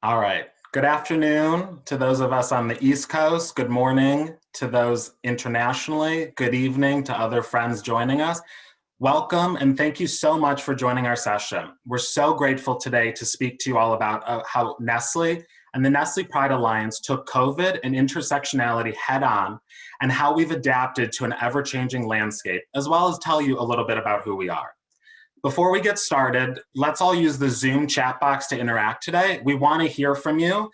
All right. Good afternoon to those of us on the East Coast. Good morning to those internationally. Good evening to other friends joining us. Welcome and thank you so much for joining our session. We're so grateful today to speak to you all about how Nestlé and the Nestlé Pride Alliance took COVID and intersectionality head on and how we've adapted to an ever-changing landscape, as well as tell you a little bit about who we are. Before we get started, let's all use the Zoom chat box to interact today. We want to hear from you.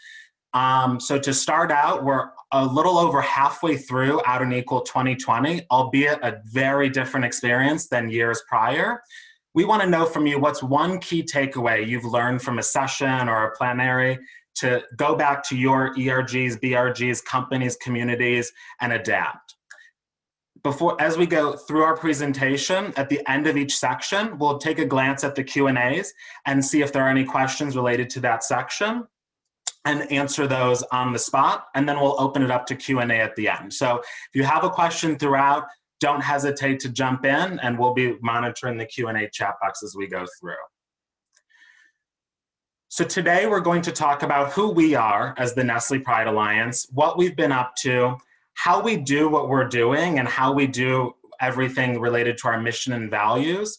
So to start out, we're a little over halfway through Out and Equal 2020, albeit a very different experience than years prior. We want to know from you what's one key takeaway you've learned from a session or a plenary to go back to your ERGs, BRGs, companies, communities, and adapt. As we go through our presentation, at the end of each section, we'll take a glance at the Q&As and see if there are any questions related to that section and answer those on the spot, and then we'll open it up to Q&A at the end. So if you have a question throughout, don't hesitate to jump in, and we'll be monitoring the Q&A chat box as we go through. So today we're going to talk about who we are as the Nestlé Pride Alliance, what we've been up to, how we do what we're doing, and how we do everything related to our mission and values.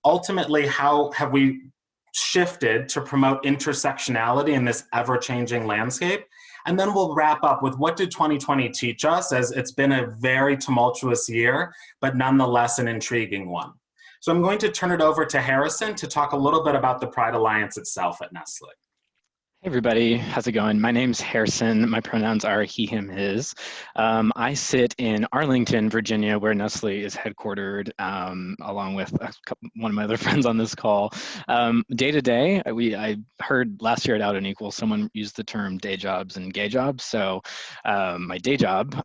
Ultimately, how have we shifted to promote intersectionality in this ever-changing landscape? And then we'll wrap up with what did 2020 teach us, as it's been a very tumultuous year, but nonetheless an intriguing one. So I'm going to turn it over to Harrison to talk a little bit about the Pride Alliance itself at Nestlé. Hey everybody, how's it going? My name's Harrison. My pronouns are he, him, his. I sit in Arlington, Virginia, where Nestlé is headquartered, along with one of my other friends on this call. Day to day, I heard last year at Out and Equal, someone used the term day jobs and gay jobs. So my day job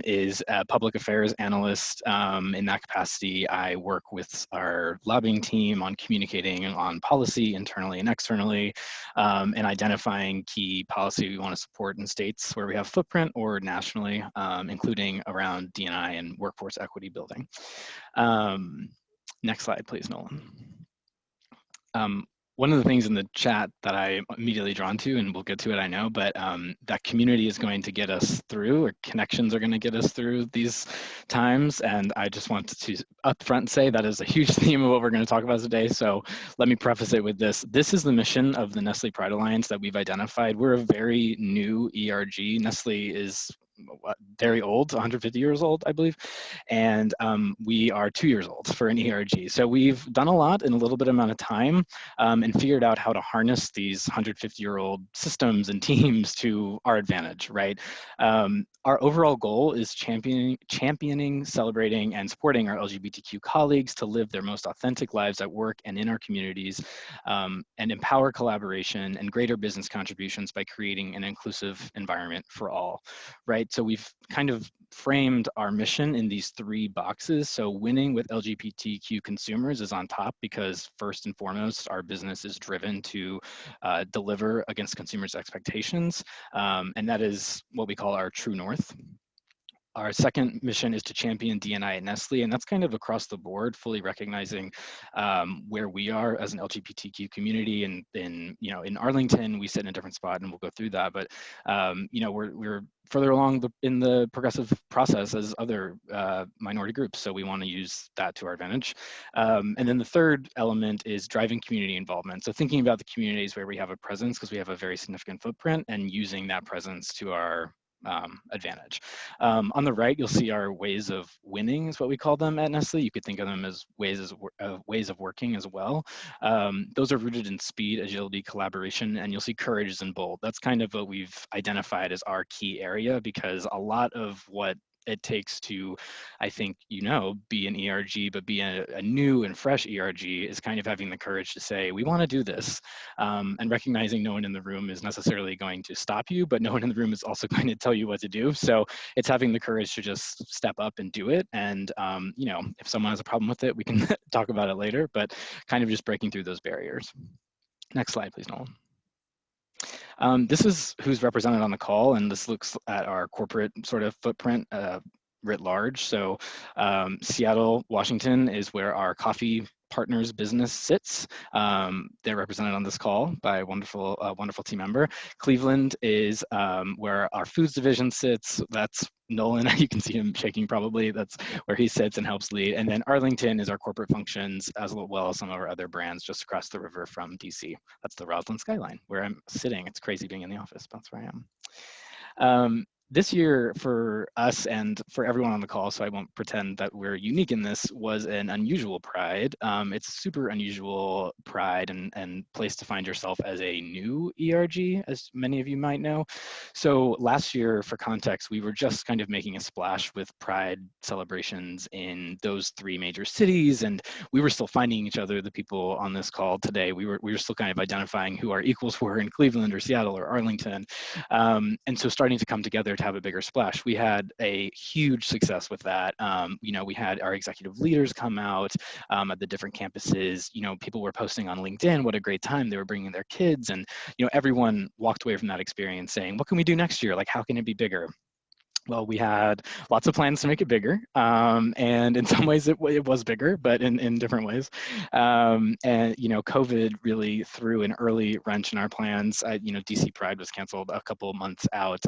is a public affairs analyst. In that capacity, I work with our lobbying team on communicating on policy internally and externally, and identifying key policy we want to support in states where we have footprint or nationally, including around D&I and workforce equity building. Next slide, please, Nolan. One of the things in the chat that I'm immediately drawn to, and we'll get to it, I know, but that community is going to get us through, or connections are going to get us through these times. And I just want to upfront say that is a huge theme of what we're going to talk about today. So let me preface it with this. This is the mission of the Nestlé Pride Alliance that we've identified. We're a very new ERG. Nestlé is very old, 150 years old, I believe. And we are 2 years old for an ERG. So we've done a lot in a little bit amount of time and figured out how to harness these 150-year-old systems and teams to our advantage, right? Our overall goal is championing, celebrating, and supporting our LGBTQ colleagues to live their most authentic lives at work and in our communities, and empower collaboration and greater business contributions by creating an inclusive environment for all, right? So we've kind of framed our mission in these three boxes. So winning with LGBTQ consumers is on top because first and foremost, our business is driven to deliver against consumers' expectations. And that is what we call our true north. Our second mission is to champion D&I at Nestlé, and that's kind of across the board, fully recognizing where we are as an LGBTQ community. And in Arlington, we sit in a different spot, and we'll go through that. But we're further along in the progressive process as other minority groups, so we want to use that to our advantage. And then the third element is driving community involvement. So thinking about the communities where we have a presence, because we have a very significant footprint, and using that presence to our advantage. On the right, you'll see our ways of winning is what we call them at Nestlé. You could think of them as ways of working as well. Those are rooted in speed, agility, collaboration, and you'll see courage is in bold. That's kind of what we've identified as our key area, because a lot of what it takes to, I think, be an ERG, but be a new and fresh ERG is kind of having the courage to say, we want to do this, and recognizing no one in the room is necessarily going to stop you, but no one in the room is also going to tell you what to do. So it's having the courage to just step up and do it. And, if someone has a problem with it, we can talk about it later, but kind of just breaking through those barriers. Next slide, please, Nolan. This is who's represented on the call, and this looks at our corporate sort of footprint writ large. So Seattle, Washington is where our coffee partners business sits. They're represented on this call by a wonderful, wonderful team member. Cleveland is where our foods division sits. That's Nolan, you can see him shaking probably. That's where he sits and helps lead. And then Arlington is our corporate functions, as well as some of our other brands just across the river from DC. That's the Roslyn skyline where I'm sitting. It's crazy being in the office, but that's where I am. This year for us and for everyone on the call, so I won't pretend that we're unique in this, was an unusual Pride. It's a super unusual Pride and place to find yourself as a new ERG, as many of you might know. So last year, for context, we were just kind of making a splash with Pride celebrations in those 3 major cities, and we were still finding each other, the people on this call today. We were still kind of identifying who our equals were in Cleveland or Seattle or Arlington. And so starting to come together to have a bigger splash. We had a huge success with that. We had our executive leaders come out at the different campuses. People were posting on LinkedIn what a great time. They were bringing their kids, and everyone walked away from that experience saying, what can we do next year? Like, how can it be bigger? Well, we had lots of plans to make it bigger, and in some ways it was bigger, but in different ways. And COVID really threw an early wrench in our plans. DC Pride was canceled a couple of months out,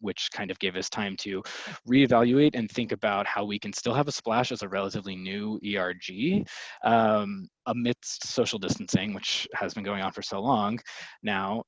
which kind of gave us time to reevaluate and think about how we can still have a splash as a relatively new ERG. Amidst social distancing, which has been going on for so long now.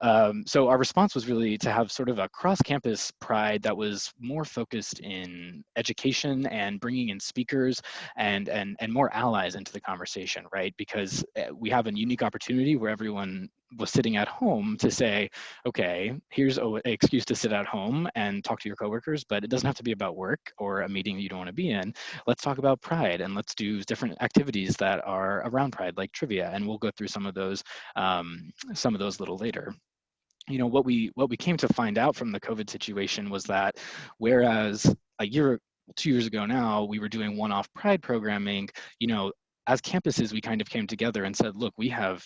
So our response was really to have sort of a cross-campus Pride that was more focused in education and bringing in speakers and more allies into the conversation, right? Because we have a unique opportunity where everyone was sitting at home to say, okay, here's an excuse to sit at home and talk to your coworkers, but it doesn't have to be about work or a meeting you don't want to be in. Let's talk about Pride and let's do different activities that are around Pride, like trivia, and we'll go through some of those a little later. What we came to find out from the COVID situation was that whereas 2 years ago now, we were doing one-off Pride programming, as campuses, we kind of came together and said, look, we have,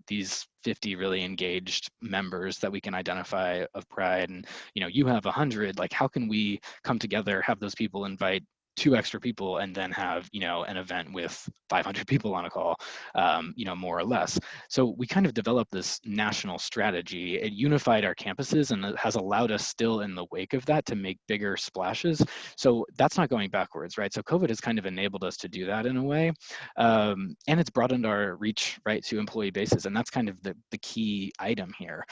these 50 really engaged members that we can identify of Pride, and, you have 100, like, how can we come together, have those people invite 2 extra people, and then have, an event with 500 people on a call, more or less. So we kind of developed this national strategy. It unified our campuses, and it has allowed us still in the wake of that to make bigger splashes. So that's not going backwards, right? So COVID has kind of enabled us to do that in a way. And it's broadened our reach, right, to employee bases. And that's kind of the key item here.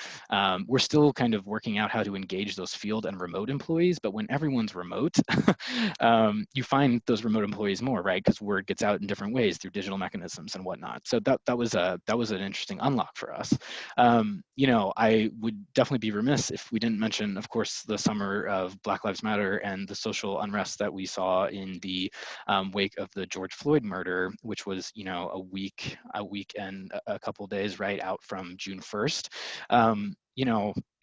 We're still kind of working out how to engage those field and remote employees, but when everyone's remote, you find those remote employees more, right? Because word gets out in different ways through digital mechanisms and whatnot. So that was an interesting unlock for us. I would definitely be remiss if we didn't mention, of course, the summer of Black Lives Matter and the social unrest that we saw in the wake of the George Floyd murder, which was, a week and a couple of days right out from June 1st.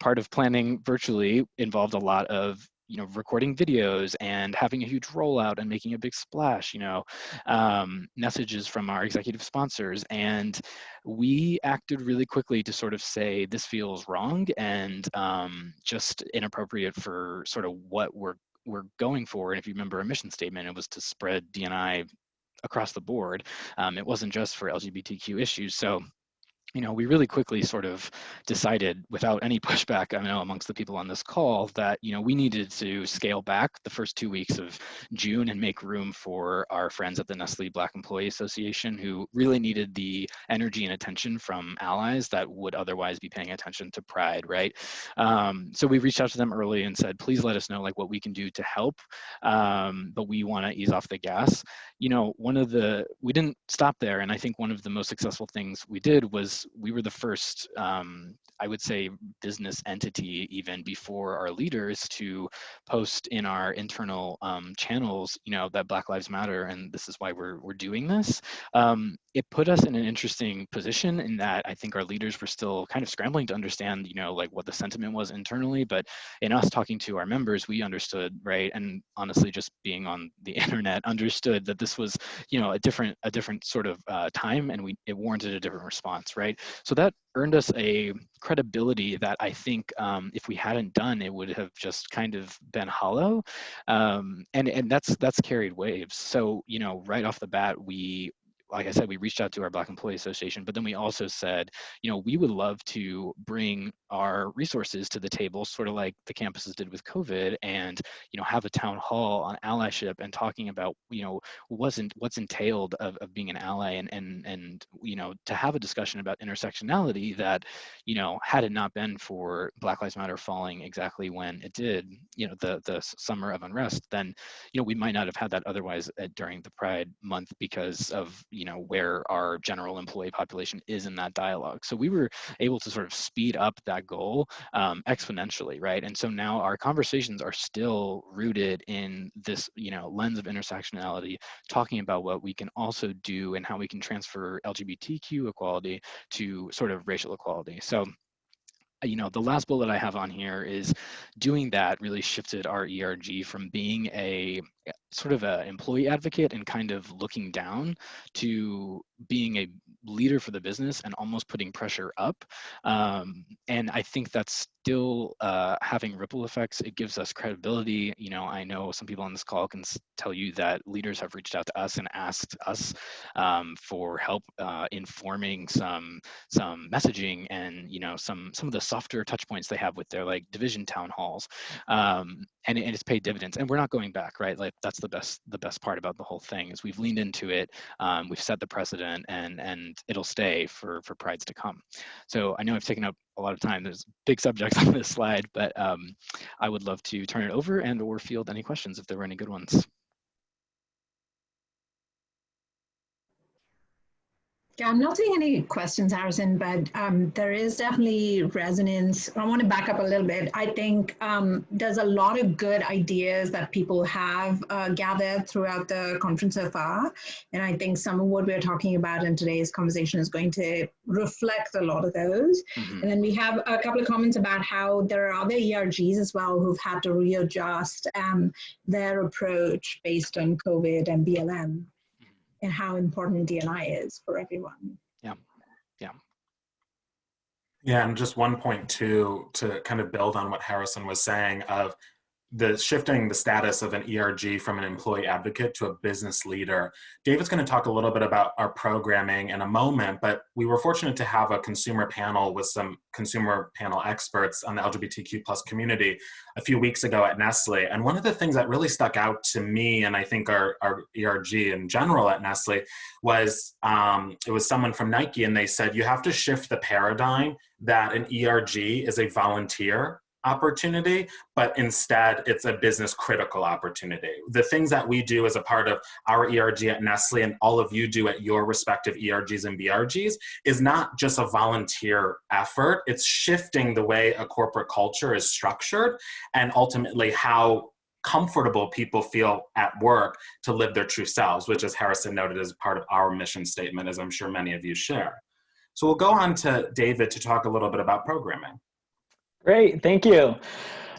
Part of planning virtually involved a lot of recording videos and having a huge rollout and making a big splash, messages from our executive sponsors. And we acted really quickly to sort of say, this feels wrong and just inappropriate for sort of what we're going for. And if you remember our mission statement, it was to spread D&I across the board. It wasn't just for LGBTQ issues. So we really quickly sort of decided without any pushback, I know, amongst the people on this call that, we needed to scale back the first 2 weeks of June and make room for our friends at the Nestlé Black Employee Association who really needed the energy and attention from allies that would otherwise be paying attention to Pride, right? So we reached out to them early and said, please let us know like what we can do to help, but we want to ease off the gas. We didn't stop there. And I think one of the most successful things we did was we were the first, I would say, business entity even before our leaders to post in our internal channels, that Black Lives Matter, and this is why we're doing this. It put us in an interesting position in that I think our leaders were still kind of scrambling to understand, like what the sentiment was internally, but in us talking to our members, we understood, right? And honestly, just being on the internet, understood that this was, a different sort of time, and it warranted a different response, right? So that earned us a credibility that I think if we hadn't done, it would have just kind of been hollow, and that's carried waves. So right off the bat, we like I said, we reached out to our Black Employee Association, but then we also said, we would love to bring our resources to the table, sort of like the campuses did with COVID, and have a town hall on allyship and talking about what's entailed of being an ally, and to have a discussion about intersectionality that had it not been for Black Lives Matter falling exactly when it did, the summer of unrest, then we might not have had that otherwise during the Pride month, because of where our general employee population is in that dialogue. So we were able to sort of speed up that goal exponentially, right? And so now our conversations are still rooted in this lens of intersectionality, talking about what we can also do and how we can transfer LGBTQ equality to sort of racial equality. So the last bullet I have on here is doing that really shifted our ERG from being a sort of an employee advocate and kind of looking down to being a leader for the business and almost putting pressure up. And I think that's still having ripple effects. It gives us credibility. I know some people on this call can tell you that leaders have reached out to us and asked us for help informing some messaging and some of the softer touch points they have with their like division town halls, and it's paid dividends. And we're not going back, right? Like that's the best part about the whole thing is we've leaned into it, we've set the precedent, and it'll stay for prides to come. So I know I've taken up a lot of time. There's big subjects on this slide, but I would love to turn it over and or field any questions if there were any good ones. Yeah, I'm not seeing any questions, Harrison, but there is definitely resonance. I want to back up a little bit. I think there's a lot of good ideas that people have gathered throughout the conference so far. And I think some of what we're talking about in today's conversation is going to reflect a lot of those. Mm-hmm. And then we have a couple of comments about how there are other ERGs as well who've had to readjust their approach based on COVID and BLM. And how important D&I is for everyone. Yeah. Yeah, and just one point too, to kind of build on what Harrison was saying of the shifting the status of an ERG from an employee advocate to a business leader. David's going to talk a little bit about our programming in a moment, but we were fortunate to have a consumer panel with some consumer panel experts on the LGBTQ plus community a few weeks ago at Nestlé. And one of the things that really stuck out to me, and I think our ERG in general at Nestlé, was it was someone from Nike, and they said, you have to shift the paradigm that an ERG is a volunteer opportunity, but instead it's a business critical opportunity. The things that we do as a part of our ERG at Nestlé and all of you do at your respective ERGs and BRGs is not just a volunteer effort. It's shifting the way a corporate culture is structured and ultimately how comfortable people feel at work to live their true selves, which, as Harrison noted, is part of our mission statement, as I'm sure many of you share. So we'll go on to David to talk a little bit about programming. Great, thank you.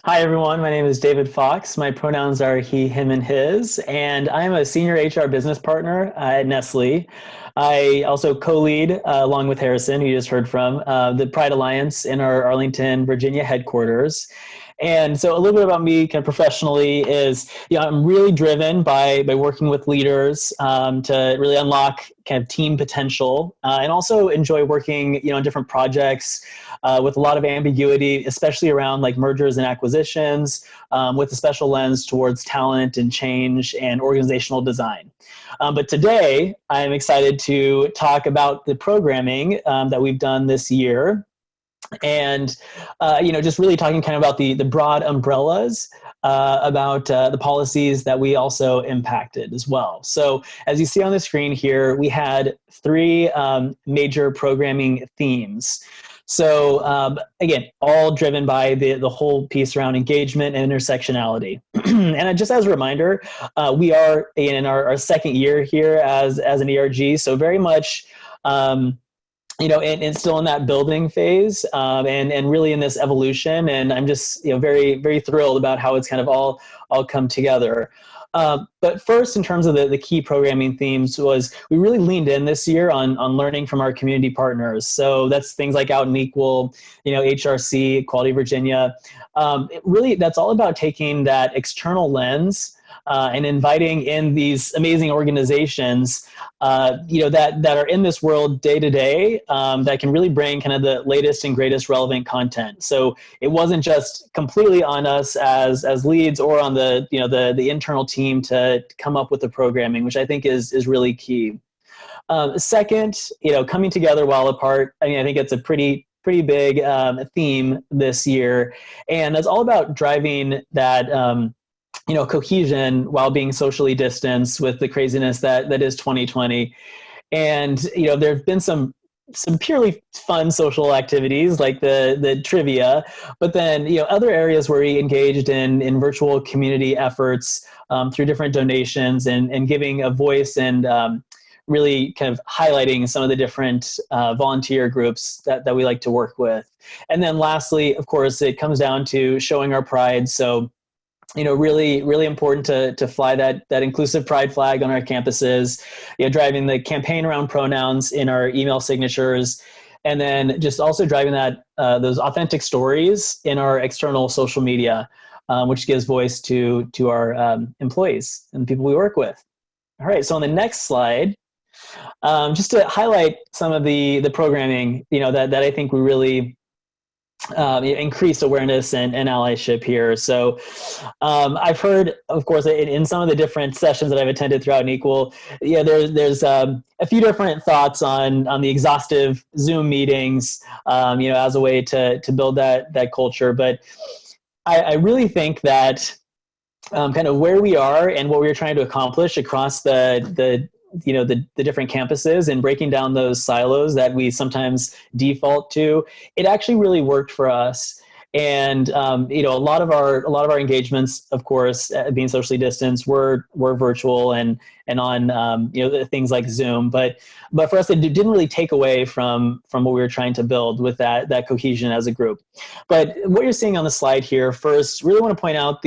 Hi, everyone. My name is David Fox. My pronouns are he, him, and his, and I'm a senior HR business partner at Nestlé. I also co-lead, along with Harrison, who you just heard from, the Pride Alliance in our Arlington, Virginia headquarters. And so a little bit about me kind of professionally is, I'm really driven by working with leaders to really unlock kind of team potential, and also enjoy working, on different projects with a lot of ambiguity, especially around like mergers and acquisitions, with a special lens towards talent and change and organizational design. But today, I'm excited to talk about the programming that we've done this year. And, just really talking kind of about the broad umbrellas about the policies that we also impacted as well. So as you see on the screen here, we had 3 major programming themes. So again, all driven by the whole piece around engagement and intersectionality. And just as a reminder, we are in our second year here as an ERG, so very much and still in that building phase, and really in this evolution. And I'm just, very, very thrilled about how it's kind of all come together. But first, in terms of the key programming themes, was we really leaned in this year on learning from our community partners. So that's things like Out and Equal, HRC, Equality Virginia. Really, that's all about taking that external lens and inviting in these amazing organizations, that are in this world day to day, that can really bring kind of the latest and greatest relevant content. So it wasn't just completely on us as leads or on the internal team to come up with the programming, which I think is really key. Second, coming together while apart. I mean, I think it's a pretty big theme this year, and it's all about driving that cohesion while being socially distanced with the craziness that is 2020. And there have been some purely fun social activities like the trivia, but then other areas where we engaged in virtual community efforts through different donations and giving a voice and really kind of highlighting some of the different volunteer groups that we like to work with. And then lastly, of course, it comes down to showing our pride. So, really, really important to fly that inclusive pride flag on our campuses, driving the campaign around pronouns in our email signatures, and then just also driving that those authentic stories in our external social media, which gives voice to our employees and the people we work with. All right, so on the next slide, just to highlight some of the programming, that I think we really increased awareness and allyship here. So I've heard, of course, in some of the different sessions that I've attended throughout Equal, there's a few different thoughts on the exhaustive Zoom meetings, as a way to build that culture. But I really think that kind of where we are and what we're trying to accomplish across the different campuses and breaking down those silos that we sometimes default to, it actually really worked for us. And a lot of our engagements, of course, being socially distanced, were virtual and on things like Zoom. But for us, it didn't really take away from what we were trying to build with that cohesion as a group. But what you're seeing on the slide here, first, really want to point out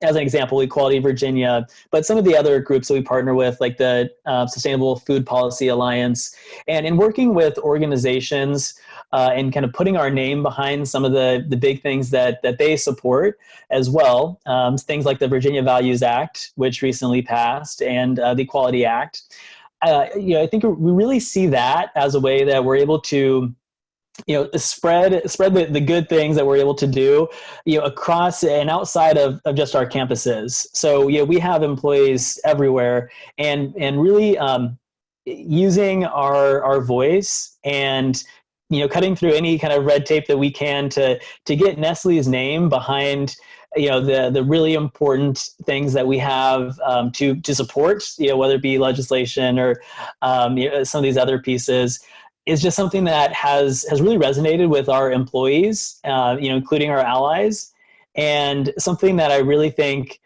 as an example, Equality Virginia, but some of the other groups that we partner with, like the Sustainable Food Policy Alliance, and in working with organizations and kind of putting our name behind some of the big things that they support as well, things like the Virginia Values Act, which recently passed, and the Equality Act. I think we really see that as a way that we're able to spread the good things that we're able to do, across and outside of just our campuses. So, we have employees everywhere, and really using our voice and, cutting through any kind of red tape that we can to get Nestlé's name behind, the really important things that we have to support, whether it be legislation or some of these other pieces, is just something that has really resonated with our employees, including our allies, and something that I really think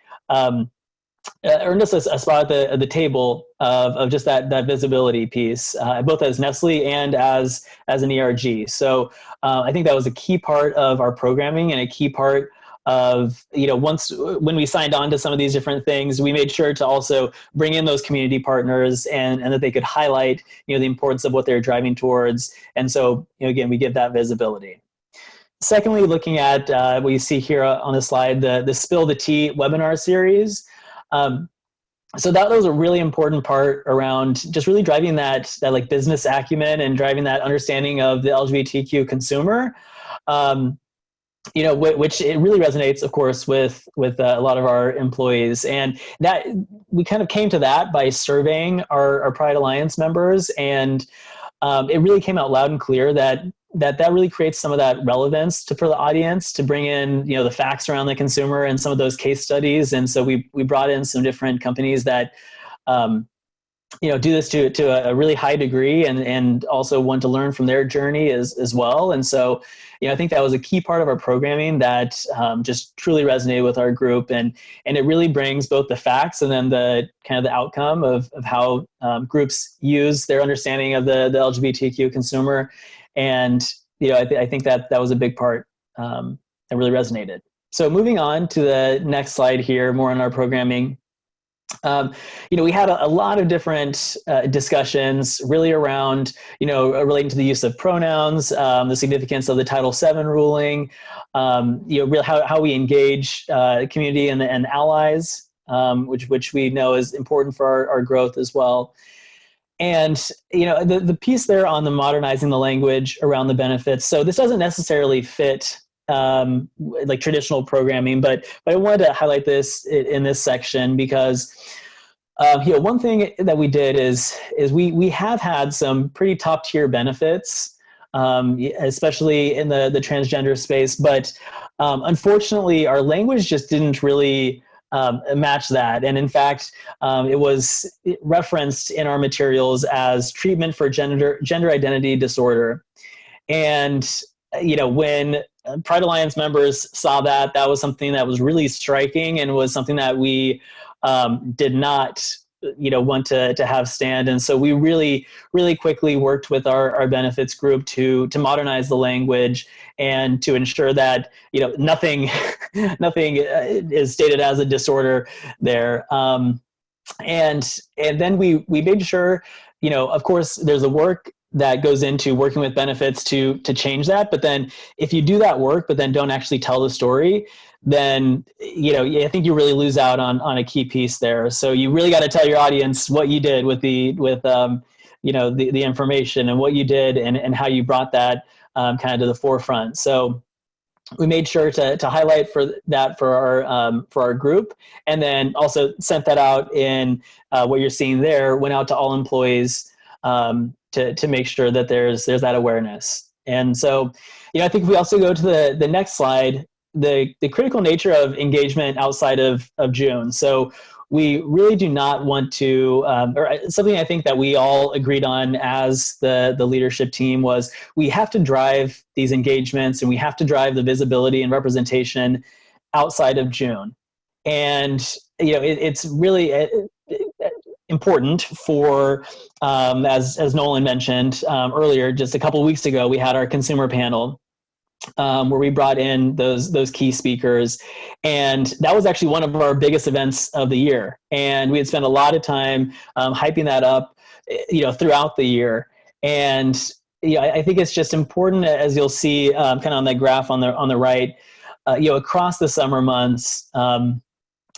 earned us a spot at the table of just that visibility piece, both as Nestlé and as an ERG. So I think that was a key part of our programming and a key part of, when we signed on to some of these different things, we made sure to also bring in those community partners and that they could highlight, the importance of what they're driving towards. And so, again, we give that visibility. Secondly, looking at what you see here on the slide, the Spill the Tea webinar series. So that was a really important part around just really driving that like business acumen and driving that understanding of the LGBTQ consumer. Which it really resonates, of course, with a lot of our employees. And that we kind of came to that by surveying our Pride Alliance members. And it really came out loud and clear that really creates some of that relevance for the audience to bring in, the facts around the consumer and some of those case studies. And so we brought in some different companies that, do this to a really high degree and also want to learn from their journey as well. And so, I think that was a key part of our programming that just truly resonated with our group, and it really brings both the facts and then the kind of the outcome of how groups use their understanding of the LGBTQ consumer. And, I think that was a big part that really resonated. So moving on to the next slide here, more on our programming. We had a lot of different discussions really around, relating to the use of pronouns, the significance of the Title VII ruling, really how we engage community and allies which we know is important for our growth as well. And the piece there on the modernizing the language around the benefits. So this doesn't necessarily fit like traditional programming, but I wanted to highlight this in this section because one thing that we did is we have had some pretty top tier benefits, especially in the transgender space, but unfortunately our language just didn't really match that. And in fact, it was referenced in our materials as treatment for gender identity disorder. And when Pride Alliance members saw that, that was something that was really striking and was something that we did not want to have stand. And so we really, really quickly worked with our benefits group to modernize the language and to ensure that, nothing is stated as a disorder there. And then we made sure, of course, there's a work that goes into working with benefits to change that. But then if you do that work, but then don't actually tell the story, then, I think you really lose out on a key piece there. So you really got to tell your audience what you did with the information and what you did and how you brought that kind of to the forefront. So we made sure to highlight for our group, and then also sent that out in what you're seeing there, went out to all employees to make sure that there's that awareness. And so, I think if we also go to the next slide, the critical nature of engagement outside of June. So we really do not want to, or something I think that we all agreed on as the leadership team was, we have to drive these engagements and we have to drive the visibility and representation outside of June. And, it's really important for, as Nolan mentioned earlier, just a couple of weeks ago, we had our consumer panel where we brought in those key speakers. And that was actually one of our biggest events of the year. And we had spent a lot of time hyping that up, throughout the year. And I think it's just important, as you'll see kind of on that graph on the right, across the summer months,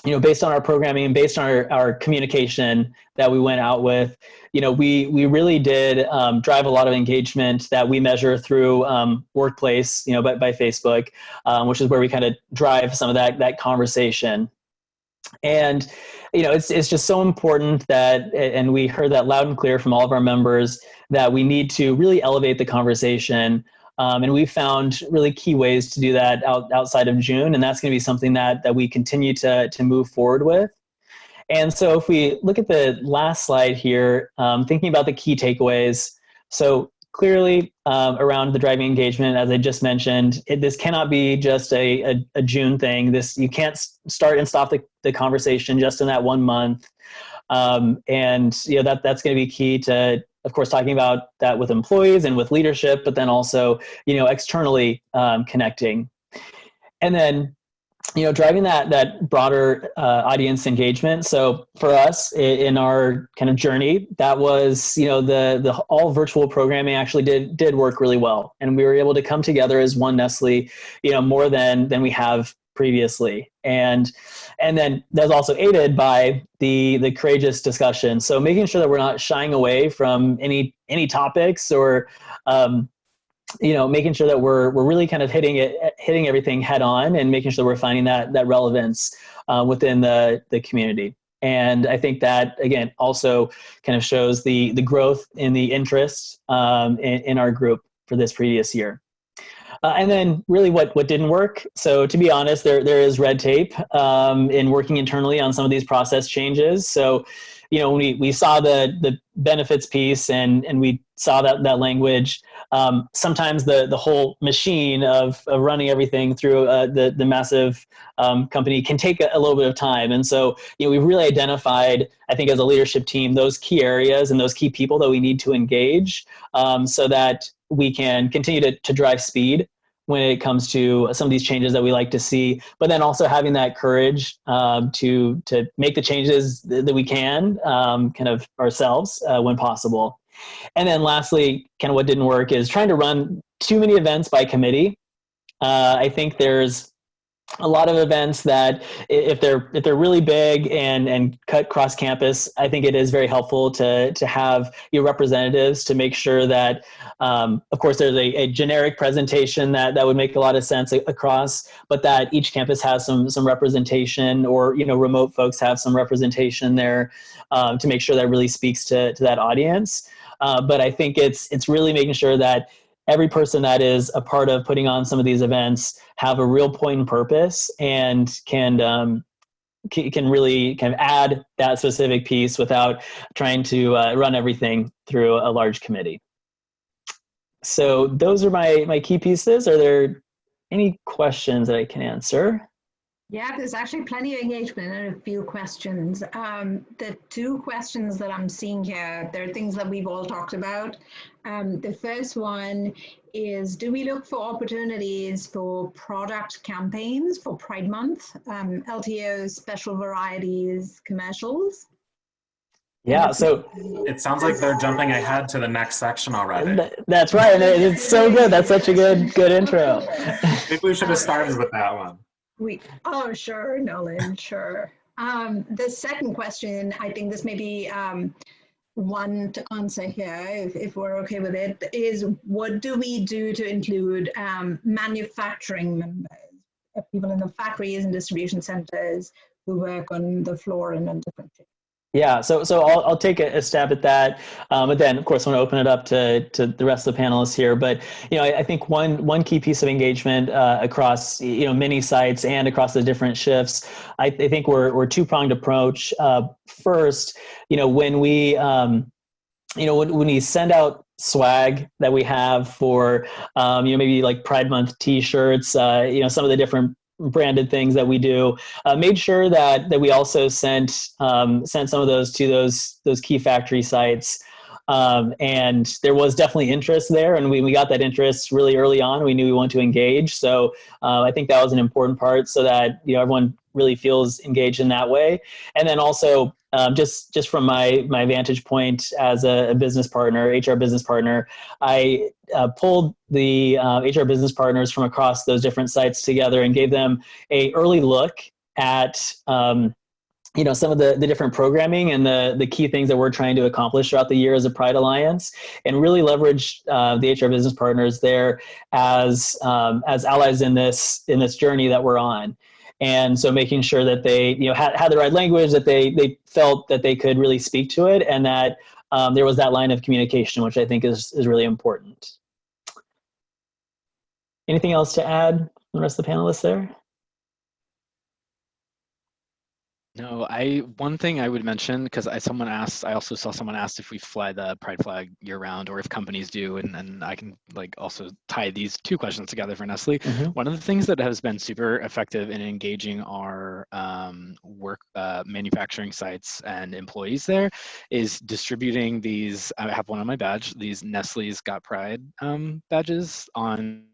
based on our programming and based on our communication that we went out with, we really did drive a lot of engagement that we measure through Workplace, by Facebook, which is where we kind of drive some of that conversation. And, it's just so important that, and we heard that loud and clear from all of our members, that we need to really elevate the conversation. And we found really key ways to do that outside of June. And that's going to be something that we continue to move forward with. And so if we look at the last slide here, thinking about the key takeaways. So clearly around the driving engagement, as I just mentioned, this cannot be just a June thing. You can't start and stop the conversation just in that 1 month. And that's going to be key to, of course, talking about that with employees and with leadership, but then also, externally connecting. And then, driving that broader audience engagement. So for us in our kind of journey, that was, the all virtual programming actually did work really well. And we were able to come together as one Nestlé, more than we have previously. And then that's also aided by the courageous discussion. So making sure that we're not shying away from any topics or, making sure that we're really kind of hitting everything head on and making sure that we're finding that relevance within the community. And I think that, again, also kind of shows the growth in the interest in our group for this previous year. And then really what didn't work. So to be honest, there is red tape in working internally on some of these process changes. So, when we saw the benefits piece and we saw that language, sometimes the whole machine of running everything through the massive company can take a little bit of time. And so, we've really identified, I think as a leadership team, those key areas and those key people that we need to engage so that we can continue to drive speed when it comes to some of these changes that we like to see, but then also having that courage to make the changes that we can kind of ourselves when possible. And then lastly, kind of what didn't work is trying to run too many events by committee. I think there's a lot of events that if they're really big and cut cross campus, I think it is very helpful to have your representatives to make sure that, of course, there's a generic presentation that would make a lot of sense across, but that each campus has some representation, or remote folks have some representation there to make sure that really speaks to that audience. But I think it's really making sure that every person that is a part of putting on some of these events have a real point and purpose, and can really kind of add that specific piece without trying to run everything through a large committee. So those are my key pieces. Are there any questions that I can answer? Yeah, there's actually plenty of engagement and a few questions. The two questions that I'm seeing here, they're things that we've all talked about. The first one is, do we look for opportunities for product campaigns for Pride Month, LTOs, special varieties, commercials? Yeah, so it sounds like they're jumping ahead to the next section already. That's right, and it's so good. That's such a good intro. Maybe we should have started with that one. Oh, sure, Nolan, sure. The second question, I think this may be one to answer here, if we're okay with it, is what do we do to include manufacturing members, people in the factories and distribution centers who work on the floor and on different shifts? Yeah, so I'll take a stab at that, but then of course I want to open it up to the rest of the panelists here. But I think one key piece of engagement across many sites and across the different shifts, I think we're two-pronged approach. First, when we when we send out swag that we have for maybe like Pride Month T-shirts, some of the different branded things that we do, made sure that we also sent some of those to those key factory sites, and there was definitely interest there, and we got that interest really early on. We knew we wanted to engage, so I think that was an important part, so that everyone really feels engaged in that way. And then also just from my vantage point as a business partner, HR business partner, I pulled the HR business partners from across those different sites together and gave them a early look at some of the different programming and the key things that we're trying to accomplish throughout the year as a Pride Alliance, and really leverage the HR business partners there as allies in this journey that we're on. And so making sure that they had the right language, that they felt that they could really speak to it, and that there was that line of communication, which I think is really important. Anything else to add from the rest of the panelists there? No, one thing I would mention, because I also saw someone asked if we fly the Pride flag year round, or if companies do, and I can also tie these two questions together for Nestlé. Mm-hmm. One of the things that has been super effective in engaging our manufacturing sites and employees there is distributing these. I have one on my badge. These Nestlé's Got Pride badges on.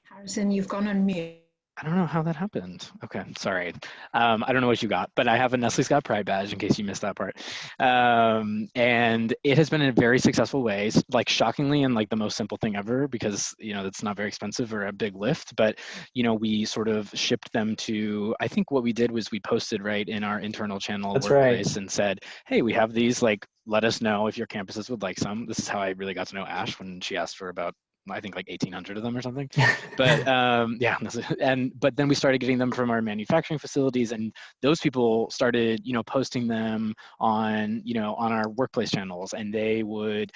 Harrison, you've gone on mute. I don't know how that happened. Okay, sorry. I don't know what you got, but I have a Nestlé's Got Pride badge in case you missed that part. And it has been in a very successful way, shockingly, and the most simple thing ever, because, it's not very expensive or a big lift, but, we sort of shipped them to, I think what we did was we posted right in our internal channel workplace and said, hey, we have these, let us know if your campuses would like some. This is how I really got to know Ash when she asked for about, I think 1,800 of them or something, but but then we started getting them from our manufacturing facilities, and those people started, posting them on our workplace channels, and they would,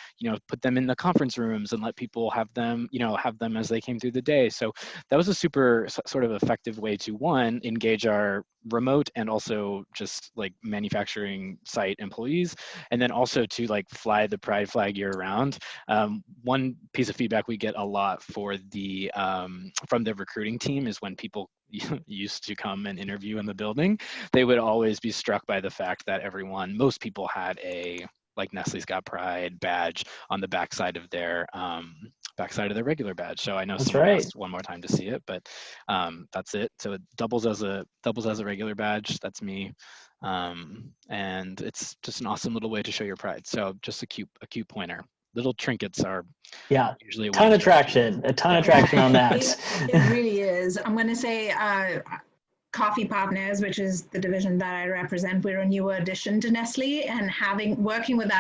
put them in the conference rooms and let people have them, have them as they came through the day. So that was a super sort of effective way to, one, engage our remote and also just manufacturing site employees, and then also to fly the Pride flag year round. One piece of feedback we get a lot for the from the recruiting team is when people used to come and interview in the building, they would always be struck by the fact that most people had a Nestlé's Got Pride badge on the backside of their regular badge. So I know someone asked one more time to see it, but that's it. So it doubles as a regular badge. That's me, and it's just an awesome little way to show your pride. So just a cute pointer. little trinkets are usually a ton of traction on that. It really is. I'm going to say Coffee Partners, which is the division that I represent, we're a newer addition to Nestlé, and working with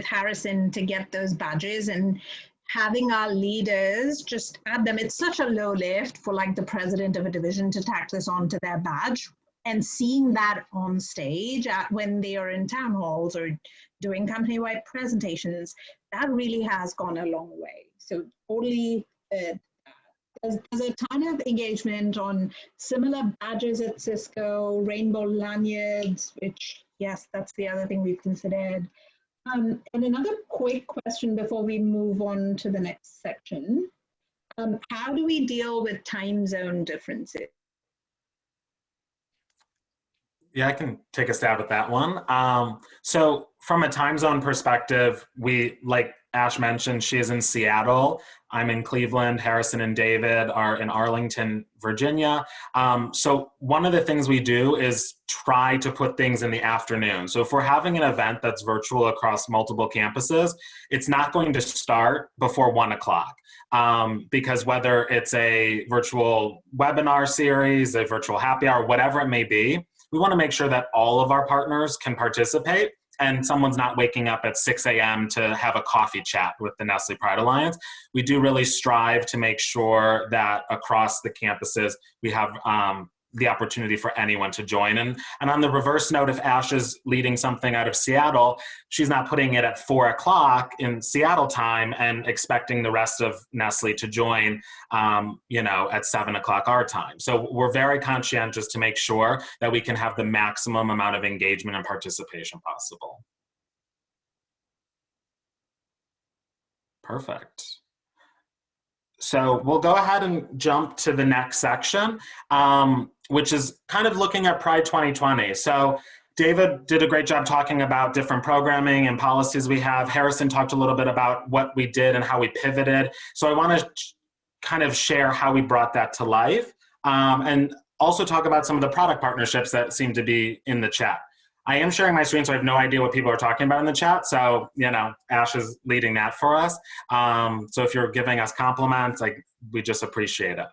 Harrison to get those badges and having our leaders just add them. It's such a low lift for like the president of a division to tack this onto their badge, and seeing that on stage when they are in town halls or doing company-wide presentations, that really has gone a long way. So totally, there's a ton of engagement on similar badges at Cisco, rainbow lanyards, which, yes, that's the other thing we've considered. And another quick question before we move on to the next section. How do we deal with time zone differences? Yeah, I can take a stab at that one. So from a time zone perspective, like Ash mentioned, she is in Seattle. I'm in Cleveland. Harrison and David are in Arlington, Virginia. So one of the things we do is try to put things in the afternoon. So if we're having an event that's virtual across multiple campuses, it's not going to start before 1 o'clock. Because whether it's a virtual webinar series, a virtual happy hour, whatever it may be, we want to make sure that all of our partners can participate and someone's not waking up at 6 a.m. to have a coffee chat with the Nestlé Pride Alliance. We do really strive to make sure that across the campuses, we have the opportunity for anyone to join. And on the reverse note, if Ash is leading something out of Seattle, she's not putting it at 4 o'clock in Seattle time and expecting the rest of Nestlé to join, at 7 o'clock our time. So we're very conscientious to make sure that we can have the maximum amount of engagement and participation possible. Perfect. So we'll go ahead and jump to the next section, which is kind of looking at Pride 2020. So David did a great job talking about different programming and policies we have. Harrison talked a little bit about what we did and how we pivoted. So I want to kind of share how we brought that to life, and also talk about some of the product partnerships that seem to be in the chat. I am sharing my screen, so I have no idea what people are talking about in the chat. So, Ash is leading that for us. So if you're giving us compliments, we just appreciate it.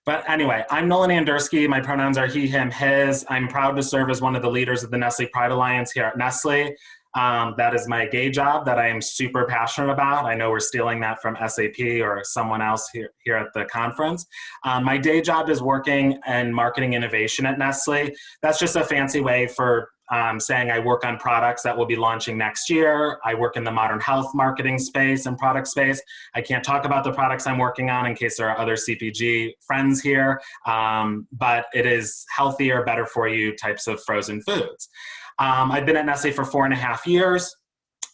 But anyway, I'm Nolan Andersky. My pronouns are he, him, his. I'm proud to serve as one of the leaders of the Nestlé Pride Alliance here at Nestlé. That is my gay job that I am super passionate about. I know we're stealing that from SAP or someone else here at the conference. My day job is working in marketing innovation at Nestlé. That's just a fancy way for saying I work on products that will be launching next year. I work in the modern health marketing space and product space. I can't talk about the products I'm working on in case there are other CPG friends here, but it is healthier, better for you types of frozen foods. I've been at Nestlé for 4.5 years.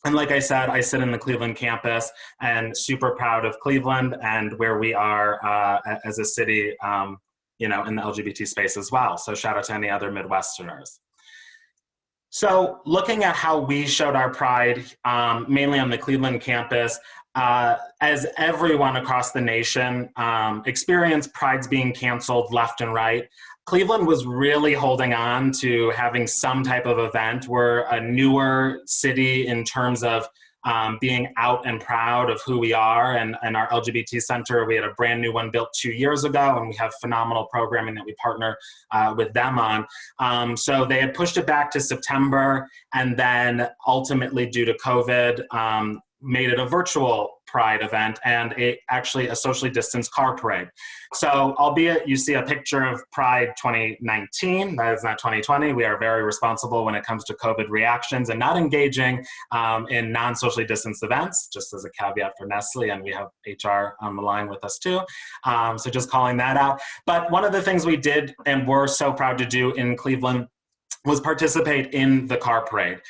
And like I said, I sit in the Cleveland campus and super proud of Cleveland and where we are as a city, in the LGBT space as well. So shout out to any other Midwesterners. So looking at how we showed our pride, mainly on the Cleveland campus, as everyone across the nation experienced prides being canceled left and right, Cleveland was really holding on to having some type of event. We're a newer city in terms of being out and proud of who we are, and our LGBT center, we had a brand new one built 2 years ago, and we have phenomenal programming that we partner with them on. So they had pushed it back to September, and then ultimately due to COVID, made it a virtual Pride event and actually a socially distanced car parade. So albeit you see a picture of Pride 2019, that is not 2020, we are very responsible when it comes to COVID reactions and not engaging in non-socially distanced events, just as a caveat for Nestlé, and we have HR on the line with us too. So just calling that out. But one of the things we did and we're so proud to do in Cleveland was participate in the car parade.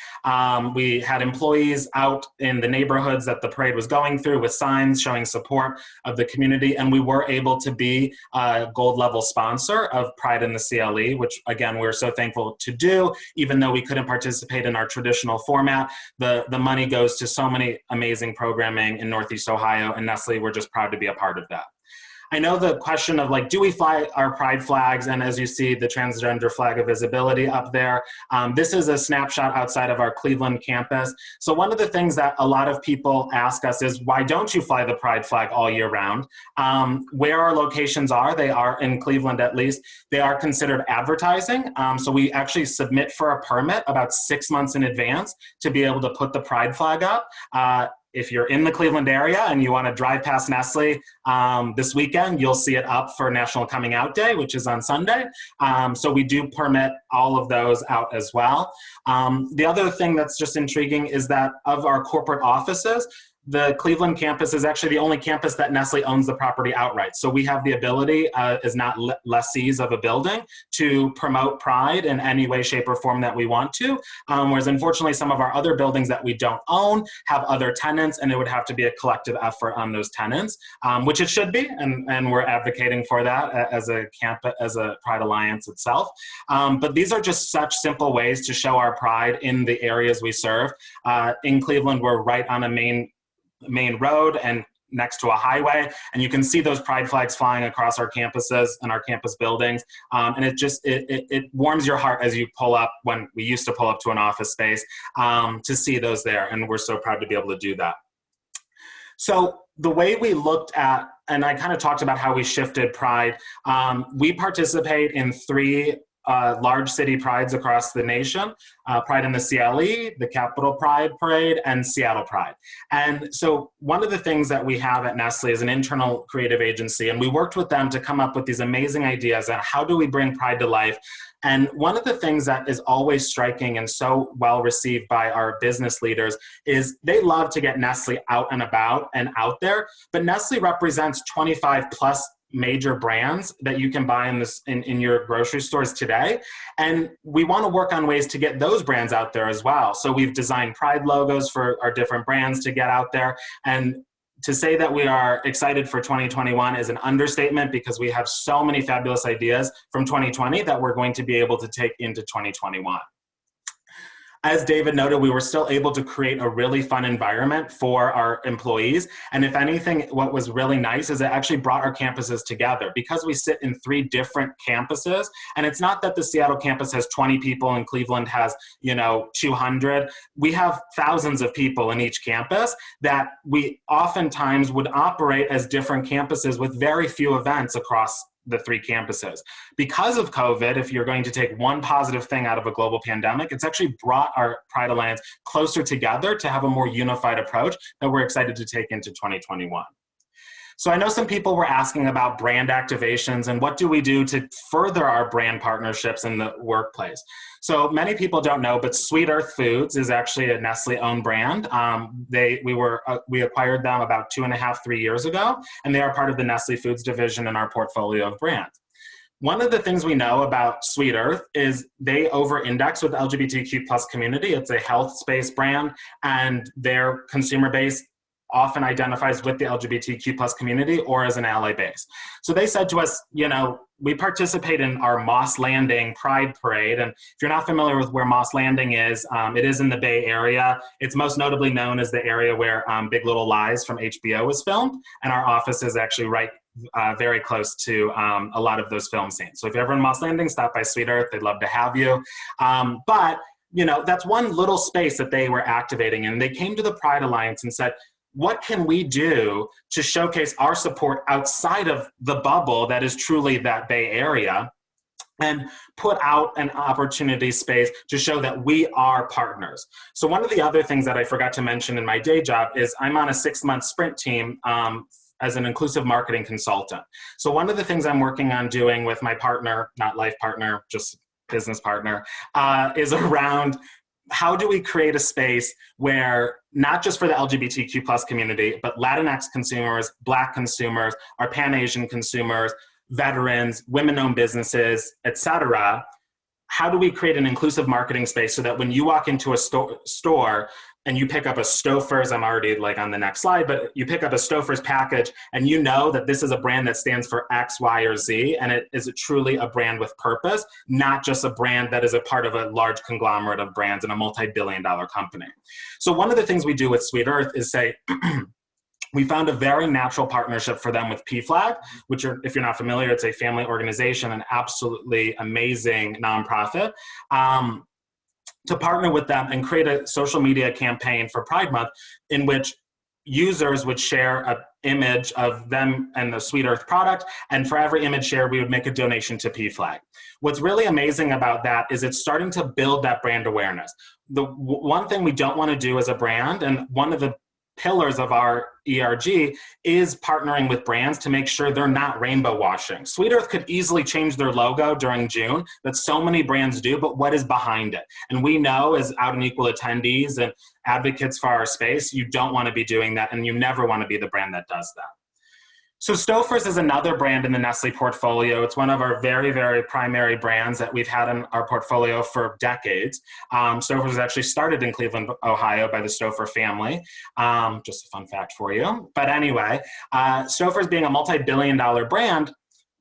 We had employees out in the neighborhoods that the parade was going through with signs showing support of the community, and we were able to be a gold level sponsor of Pride in the CLE, which again, we're so thankful to do, even though we couldn't participate in our traditional format. The money goes to so many amazing programming in Northeast Ohio, and Nestlé, we're just proud to be a part of that. I know the question of like, do we fly our pride flags? And as you see, the transgender flag of visibility up there. This is a snapshot outside of our Cleveland campus. So one of the things that a lot of people ask us is, why don't you fly the pride flag all year round? Where our locations are, they are in Cleveland at least, they are considered advertising. So we actually submit for a permit about 6 months in advance to be able to put the pride flag up. If you're in the Cleveland area and you want to drive past Nestlé this weekend, you'll see it up for National Coming Out Day, which is on Sunday. So we do permit all of those out as well. The other thing that's just intriguing is that of our corporate offices, the Cleveland campus is actually the only campus that Nestlé owns the property outright. So we have the ability, as not lessees of a building, to promote pride in any way, shape, or form that we want to. Whereas unfortunately, some of our other buildings that we don't own have other tenants, and it would have to be a collective effort on those tenants, which it should be, and we're advocating for that as a campus, as a Pride Alliance itself. But these are just such simple ways to show our pride in the areas we serve. In Cleveland, we're right on a main road and next to a highway, and you can see those pride flags flying across our campuses and our campus buildings, and it warms your heart as you pull up, when we used to pull up to an office space, to see those there, and we're so proud to be able to do that. So the way we looked at, and I kind of talked about how we shifted pride, we participate in 3 large city prides across the nation, Pride in the CLE, the Capitol Pride Parade, and Seattle Pride. And so one of the things that we have at Nestlé is an internal creative agency, and we worked with them to come up with these amazing ideas on how do we bring pride to life. And one of the things that is always striking and so well received by our business leaders is they love to get Nestlé out and about and out there, but Nestlé represents 25 plus major brands that you can buy in your grocery stores today. And we want to work on ways to get those brands out there as well. So we've designed pride logos for our different brands to get out there. And to say that we are excited for 2021 is an understatement, because we have so many fabulous ideas from 2020 that we're going to be able to take into 2021. As David noted, we were still able to create a really fun environment for our employees. And if anything, what was really nice is it actually brought our campuses together, because we sit in 3 different campuses. And it's not that the Seattle campus has 20 people and Cleveland has, 200. We have thousands of people in each campus that we oftentimes would operate as different campuses with very few events across the 3 campuses. Because of COVID, if you're going to take one positive thing out of a global pandemic, it's actually brought our Pride Alliance closer together to have a more unified approach that we're excited to take into 2021. So I know some people were asking about brand activations and what do we do to further our brand partnerships in the workplace. So many people don't know, but Sweet Earth Foods is actually a Nestlé-owned brand. We acquired them about 2.5–3 years ago, and they are part of the Nestlé Foods division in our portfolio of brands. One of the things we know about Sweet Earth is they over-index with the LGBTQ plus community. It's a health space brand, and their consumer base often identifies with the LGBTQ plus community or as an ally base. So they said to us, we participate in our Moss Landing Pride Parade. And if you're not familiar with where Moss Landing is, it is in the Bay Area. It's most notably known as the area where Big Little Lies from HBO was filmed. And our office is actually very close to a lot of those film scenes. So if you're ever in Moss Landing, stop by Sweet Earth. They'd love to have you. But that's one little space that they were activating. And they came to the Pride Alliance and said, what can we do to showcase our support outside of the bubble that is truly that Bay Area, and put out an opportunity space to show that we are partners? So one of the other things that I forgot to mention in my day job is I'm on a 6-month sprint team as an inclusive marketing consultant. So one of the things I'm working on doing with my partner, not life partner, just business partner, is around how do we create a space where not just for the LGBTQ plus community, but Latinx consumers, Black consumers, our Pan-Asian consumers, veterans, women-owned businesses, et cetera, how do we create an inclusive marketing space so that when you walk into a store and you pick up a Stouffer's, I'm already on the next slide, but you pick up a Stouffer's package and you know that this is a brand that stands for X, Y, or Z, and it is truly a brand with purpose, not just a brand that is a part of a large conglomerate of brands and a multi-billion-dollar company. So one of the things we do with Sweet Earth is say, we found a very natural partnership for them with PFLAG, which are, if you're not familiar, it's a family organization, an absolutely amazing nonprofit, to partner with them and create a social media campaign for Pride Month in which users would share an image of them and the Sweet Earth product, and for every image shared, we would make a donation to PFLAG. What's really amazing about that is it's starting to build that brand awareness. The one thing we don't want to do as a brand, and one of the pillars of our ERG, is partnering with brands to make sure they're not rainbow washing. Sweet Earth could easily change their logo during June, that so many brands do, but what is behind it? And we know, as Out and Equal attendees and advocates for our space, you don't want to be doing that, and you never want to be the brand that does that. So Stouffer's is another brand in the Nestlé portfolio. It's one of our very, very primary brands that we've had in our portfolio for decades. Stouffer's actually started in Cleveland, Ohio by the Stauffer family. Just a fun fact for you. But anyway, Stouffer's being a multi-billion-dollar brand,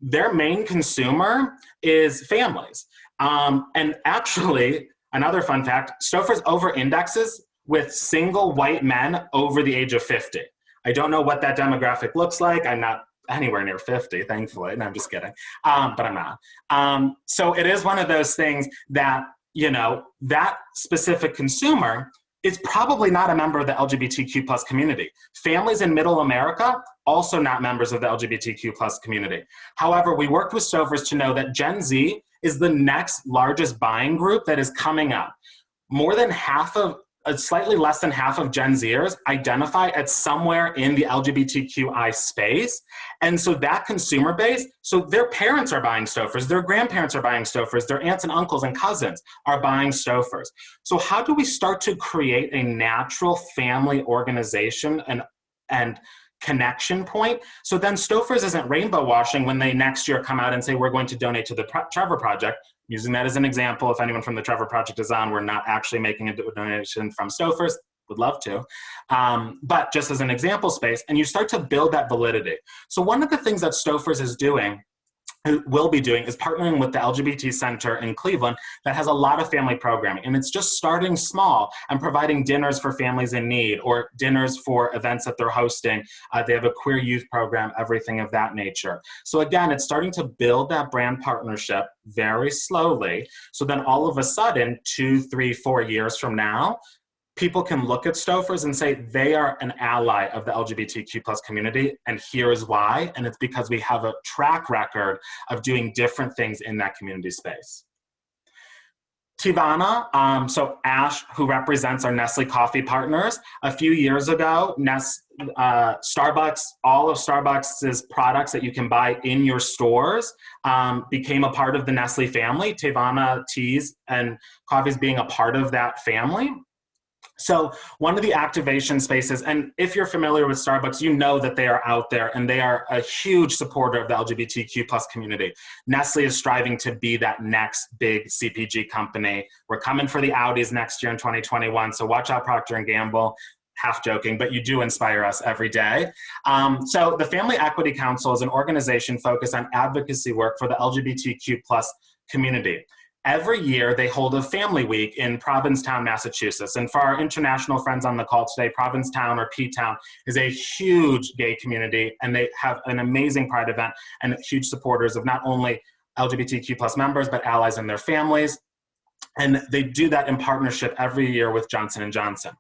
their main consumer is families. And actually, another fun fact, Stouffer's over-indexes with single white men over the age of 50. I don't know what that demographic looks like. I'm not anywhere near 50, thankfully. No, I'm just kidding. But I'm not. So it is one of those things that, you know, that specific consumer is probably not a member of the LGBTQ plus community. Families in middle America, also not members of the LGBTQ plus community. However, we worked with Stouffer's to know that Gen Z is the next largest buying group that is coming up. More than half of slightly less than half of Gen Zers identify as somewhere in the LGBTQI space. And so that consumer base, so their parents are buying Stouffer's, their grandparents are buying Stouffer's, their aunts and uncles and cousins are buying Stouffer's. So how do we start to create a natural family organization and connection point? So then Stouffer's isn't rainbow washing when they next year come out and say, we're going to donate to the Trevor Project. Using that as an example, if anyone from the Trevor Project is on, we're not actually making a donation from Stouffer's, would love to, but just as an example space, and you start to build that validity. So one of the things that Stouffer's is doing, will be doing, is partnering with the LGBT Center in Cleveland that has a lot of family programming. And it's just starting small and providing dinners for families in need or dinners for events that they're hosting. They have a queer youth program, everything of that nature. So again, it's starting to build that brand partnership very slowly. So then all of a sudden, 2, 3, 4 years from now, people can look at Stouffer's and say they are an ally of the LGBTQ plus community, and here is why. And it's because we have a track record of doing different things in that community space. Tivana, so Ash, who represents our Nestle coffee partners, a few years ago, Starbucks, all of Starbucks' products that you can buy in your stores became a part of the Nestle family, Tivana teas and coffees being a part of that family. So one of the activation spaces, and if you're familiar with Starbucks, you know that they are out there and they are a huge supporter of the LGBTQ plus community. Nestle is striving to be that next big CPG company. We're coming for the Audis next year in 2021, so watch out, Procter & Gamble. Half joking, but you do inspire us every day. So the Family Equity Council is an organization focused on advocacy work for the LGBTQ plus community. Every year, they hold a family week in Provincetown, Massachusetts. And for our international friends on the call today, Provincetown or P-Town is a huge gay community, and they have an amazing Pride event and huge supporters of not only LGBTQ plus members, but allies and their families. And they do that in partnership every year with Johnson & Johnson.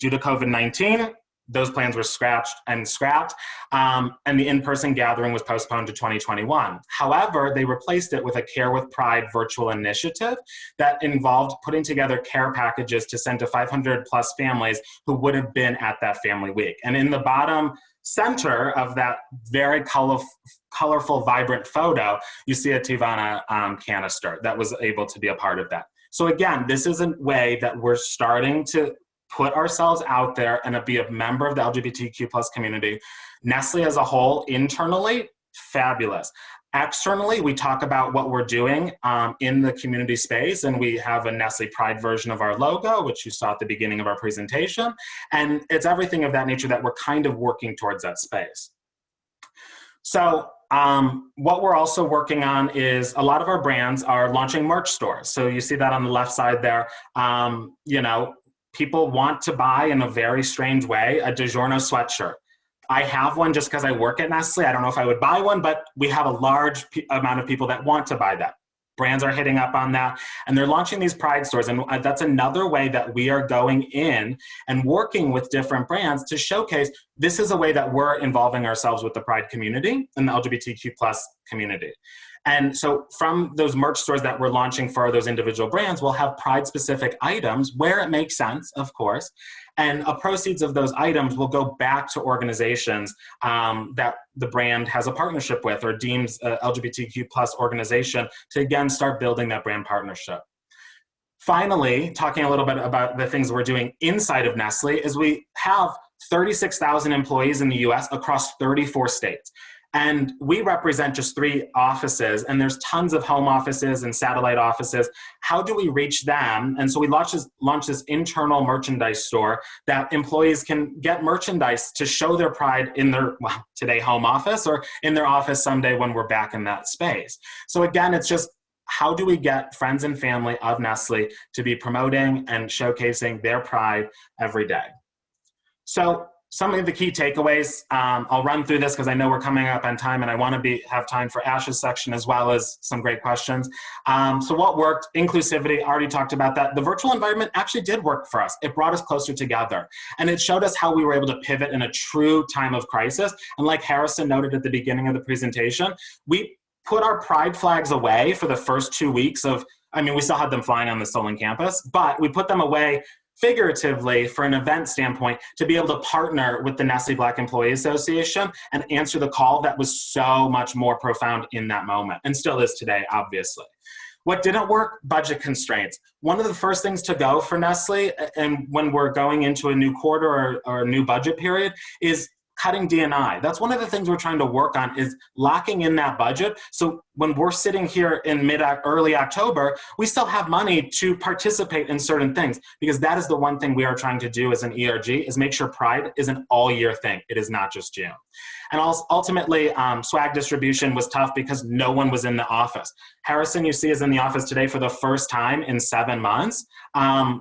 Due to COVID-19, those plans were scrapped, and the in-person gathering was postponed to 2021. However, they replaced it with a Care with Pride virtual initiative that involved putting together care packages to send to 500 plus families who would have been at that family week. And in the bottom center of that very colorful, vibrant photo, you see a Tivana canister that was able to be a part of that. So again, this is a way that we're starting to put ourselves out there and be a member of the LGBTQ plus community. Nestle as a whole, internally, fabulous. Externally, we talk about what we're doing in the community space, and we have a Nestlé Pride version of our logo, which you saw at the beginning of our presentation. And it's everything of that nature that we're kind of working towards that space. So what we're also working on is a lot of our brands are launching merch stores. So you see that on the left side there. You know, people want to buy in a very strange way a DiGiorno sweatshirt. I have one just because I work at Nestle. I don't know if I would buy one, but we have a large amount of people that want to buy that. Brands are hitting up on that, and they're launching these Pride stores. And that's another way that we are going in and working with different brands to showcase this is a way that we're involving ourselves with the Pride community and the LGBTQ plus community. And so from those merch stores that we're launching for those individual brands, we'll have Pride-specific items where it makes sense, of course, and proceeds of those items will go back to organizations that the brand has a partnership with or deems a LGBTQ plus organization to, again, start building that brand partnership. Finally, talking a little bit about the things we're doing inside of Nestle is we have 36,000 employees in the US across 34 states. And we represent just 3 offices, and there's tons of home offices and satellite offices. How do we reach them? And so we launched this internal merchandise store that employees can get merchandise to show their pride in their, well, today home office, or in their office someday when we're back in that space. So again, it's just, how do we get friends and family of Nestle to be promoting and showcasing their pride every day? So some of the key takeaways, I'll run through this because I know we're coming up on time and I want to have time for Ash's section as well as some great questions. So what worked? Inclusivity, already talked about that. The virtual environment actually did work for us. It brought us closer together, and it showed us how we were able to pivot in a true time of crisis. And like Harrison noted at the beginning of the presentation, we put our pride flags away for the first 2 weeks of, I mean, we still had them flying on the Solon campus, but we put them away figuratively for an event standpoint to be able to partner with the Nestle Black Employee Association and answer the call that was so much more profound in that moment, and still is today, obviously. What didn't work? Budget constraints. One of the first things to go for Nestle, and when we're going into a new quarter or a new budget period, is cutting D&I. That's one of the things we're trying to work on, is locking in that budget. So when we're sitting here in early October, we still have money to participate in certain things, because that is the one thing we are trying to do as an ERG, is make sure Pride is an all year thing. It is not just June. And ultimately, swag distribution was tough because no one was in the office. Harrison, you see, is in the office today for the first time in 7 months.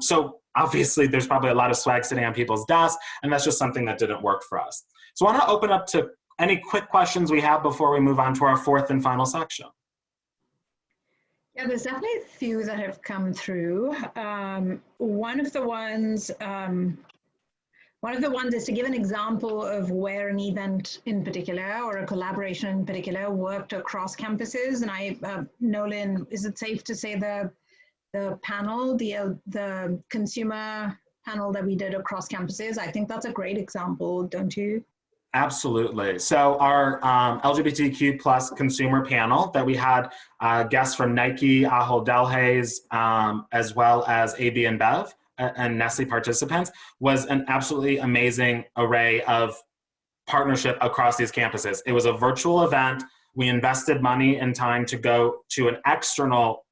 So obviously there's probably a lot of swag sitting on people's desks, and that's just something that didn't work for us. So I want to open up to any quick questions we have before we move on to our 4th and final section. Yeah, there's definitely a few that have come through. One of the ones is to give an example of where an event in particular or a collaboration in particular worked across campuses. And Nolan, is it safe to say the panel, the consumer panel that we did across campuses? I think that's a great example, don't you? Absolutely. So our LGBTQ plus consumer panel that we had guests from Nike, Ahold Delhaize, as well as AB InBev and Nestle participants, was an absolutely amazing array of partnership across these campuses. It was a virtual event. We invested money and time to go to an external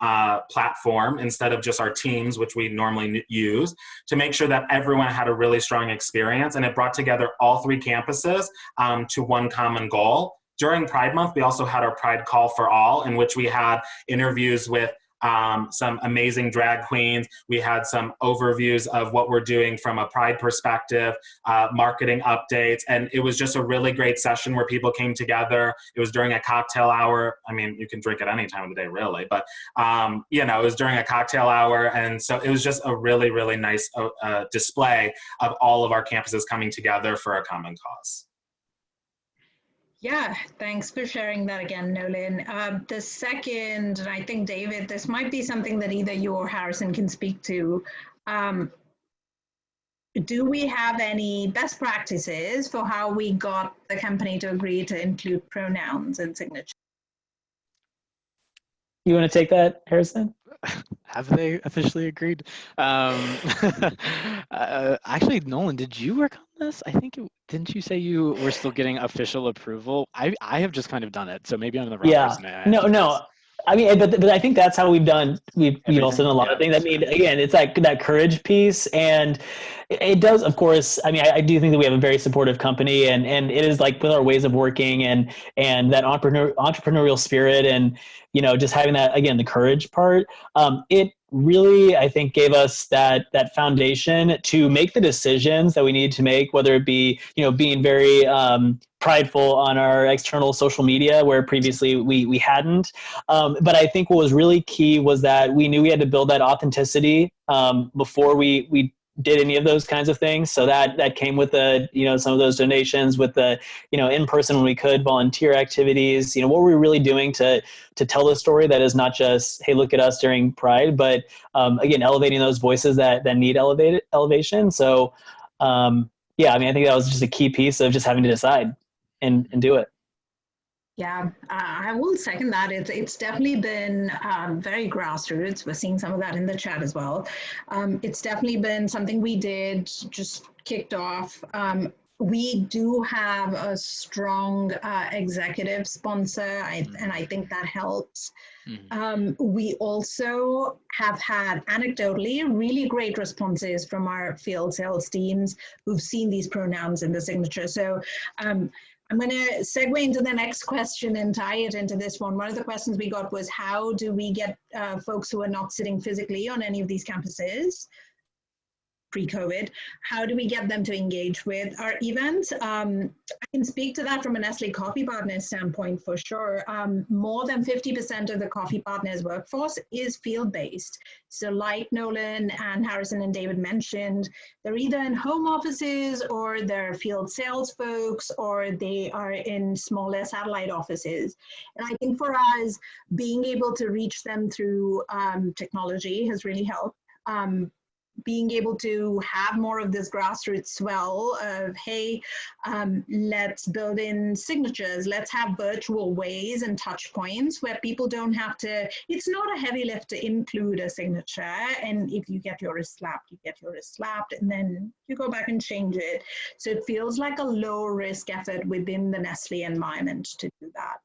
platform instead of just our teams, which we normally use, to make sure that everyone had a really strong experience. And it brought together all 3 campuses to one common goal. During Pride Month, we also had our Pride Call for All, in which we had interviews with some amazing drag queens. We had some overviews of what we're doing from a Pride perspective, marketing updates, and it was just a really great session where people came together. It was during a cocktail hour. I mean, you can drink at any time of the day, really, but you know, it was during a cocktail hour, and so it was just a really, really nice display of all of our campuses coming together for a common cause. Yeah, thanks for sharing that again, Nolan. The second, and I think, David, this might be something that either you or Harrison can speak to. Do we have any best practices for how we got the company to agree to include pronouns in signature? You want to take that, Harrison? Have they officially agreed? Actually, Nolan, did you work on this? I think didn't you say you were still getting official approval? I have just kind of done it, so maybe I'm the wrong person. No. I mean, but I think that's how we've done. We've also done a lot of things. I mean, again, it's like that courage piece, and it does, of course. I mean, I do think that we have a very supportive company, and it is like with our ways of working and that entrepreneurial spirit, and just having that, again, the courage part. really, I think, gave us that foundation to make the decisions that we need to make, whether it be, being very prideful on our external social media where previously we hadn't. But I think what was really key was that we knew we had to build that authenticity before we did any of those kinds of things. So that came with the, some of those donations, with the, in person when we could, volunteer activities. What were we really doing to tell the story that is not just, hey, look at us during Pride, but again, elevating those voices that need elevation. So yeah, I think that was just a key piece of just having to decide and do it. Yeah, I will second that. It's definitely been very grassroots. We're seeing some of that in the chat as well. It's definitely been something we did, just kicked off. We do have a strong executive sponsor, and I think that helps. We also have had anecdotally really great responses from our field sales teams who've seen these pronouns in the signature. So I'm going to segue into the next question and tie it into this one. One of the questions we got was, how do we get folks who are not sitting physically on any of these campuses pre-COVID, how do we get them to engage with our events? I can speak to that from a Nestlé Coffee Partners standpoint for sure. More than 50% of the Coffee Partners workforce is field-based. So like Nolan and Harrison and David mentioned, they're either in home offices or they're field sales folks, or they are in smaller satellite offices. And I think for us, being able to reach them through technology has really helped. Being able to have more of this grassroots swell of, hey, let's build in signatures, let's have virtual ways and touch points where people don't have to, it's not a heavy lift to include a signature, and if you get your wrist slapped, you get your wrist slapped, and then you go back and change it. So it feels like a low risk effort within the Nestlé environment to do that.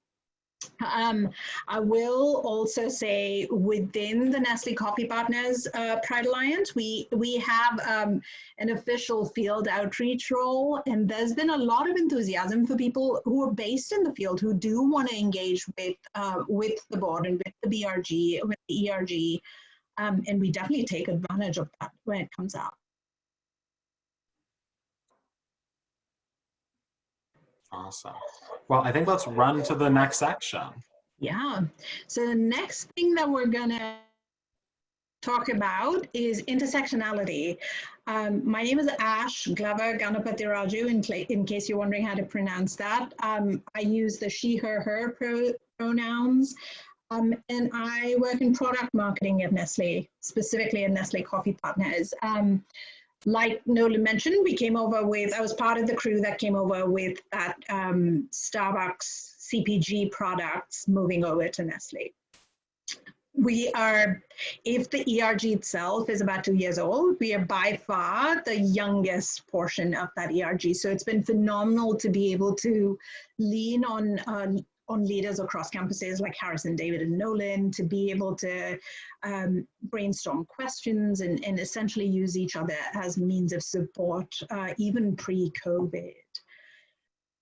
I will also say within the Nestlé Coffee Partners Pride Alliance, we have an official field outreach role, and there's been a lot of enthusiasm for people who are based in the field who do want to engage with the board and with the BRG, with the ERG, and we definitely take advantage of that when it comes up. Awesome. Well, I think let's run to the next section. Yeah. So the next thing that we're going to talk about is intersectionality. My name is Ash Glover Ganapati-Raju, in case you're wondering how to pronounce that. I use the she, her pronouns. And I work in product marketing at Nestlé, specifically at Nestlé Coffee Partners. Like Nolan mentioned, we came over with, I was part of the crew that came over with that Starbucks CPG products moving over to Nestlé. We are, if the ERG itself is about 2 years old, we are by far the youngest portion of that ERG. So it's been phenomenal to be able to lean on leaders across campuses like Harrison, David, and Nolan to be able to brainstorm questions and essentially use each other as means of support, even pre-COVID.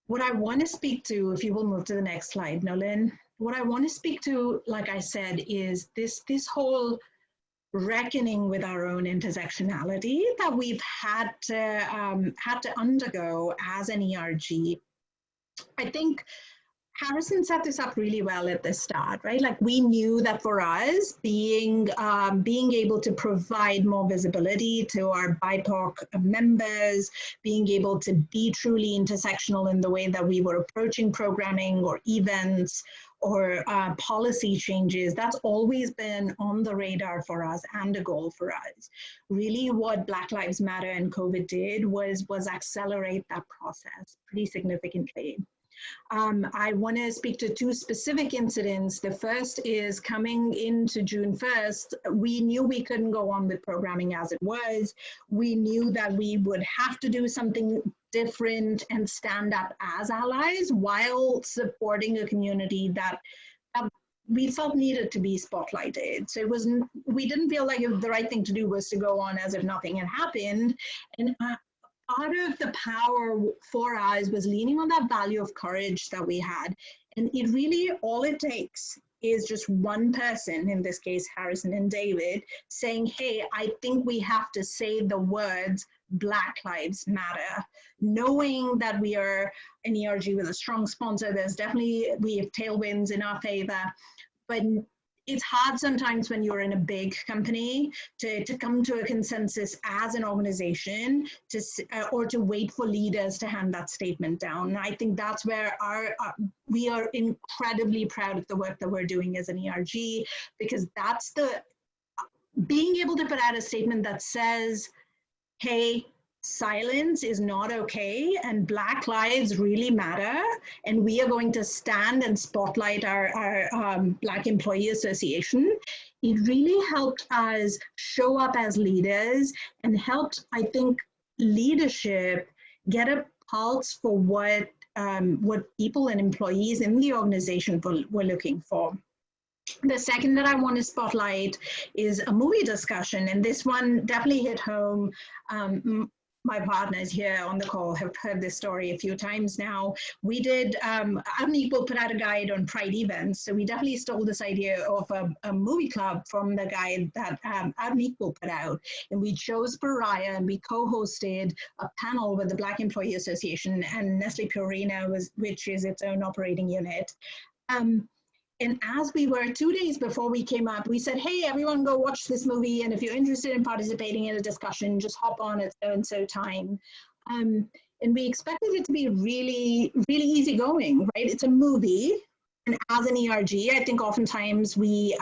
What I want to speak to, if you will move to the next slide, Nolan, what I want to speak to, like I said, is this whole reckoning with our own intersectionality that we've had to undergo as an ERG. I think Harrison set this up really well at the start, right? Like we knew that for us, being able to provide more visibility to our BIPOC members, being able to be truly intersectional in the way that we were approaching programming or events or policy changes, that's always been on the radar for us and a goal for us. Really what Black Lives Matter and COVID did was accelerate that process pretty significantly. I want to speak to two specific incidents. The first is coming into June 1st, we knew we couldn't go on with programming as it was. We knew that we would have to do something different and stand up as allies while supporting a community that we felt needed to be spotlighted. So we didn't feel like the right thing to do was to go on as if nothing had happened. And part of the power for us was leaning on that value of courage that we had. And it really, all it takes is just one person, in this case, Harrison and David, saying, hey, I think we have to say the words Black Lives Matter. Knowing that we are an ERG with a strong sponsor, there's definitely, we have tailwinds in our favor, but it's hard sometimes when you're in a big company to come to a consensus as an organization or to wait for leaders to hand that statement down. And I think that's where we are incredibly proud of the work that we're doing as an ERG, because that's being able to put out a statement that says, hey, silence is not okay and Black lives really matter, and we are going to stand and spotlight our Black Employee Association. It really helped us show up as leaders and helped, I think, leadership get a pulse for what people and employees in the organization were looking for. The second that I want to spotlight is a movie discussion, and this one definitely hit home. My partners here on the call have heard this story a few times now. We did, Unequal put out a guide on Pride events, so we definitely stole this idea of a movie club from the guide that Unequal put out. And we chose Pariah, and we co-hosted a panel with the Black Employee Association and Nestlé Purina, which is its own operating unit. And as we were 2 days before we came up, we said, hey, everyone go watch this movie. And if you're interested in participating in a discussion, just hop on at so-and-so time. And we expected it to be really, really easygoing, right? It's a movie. And as an ERG, I think oftentimes we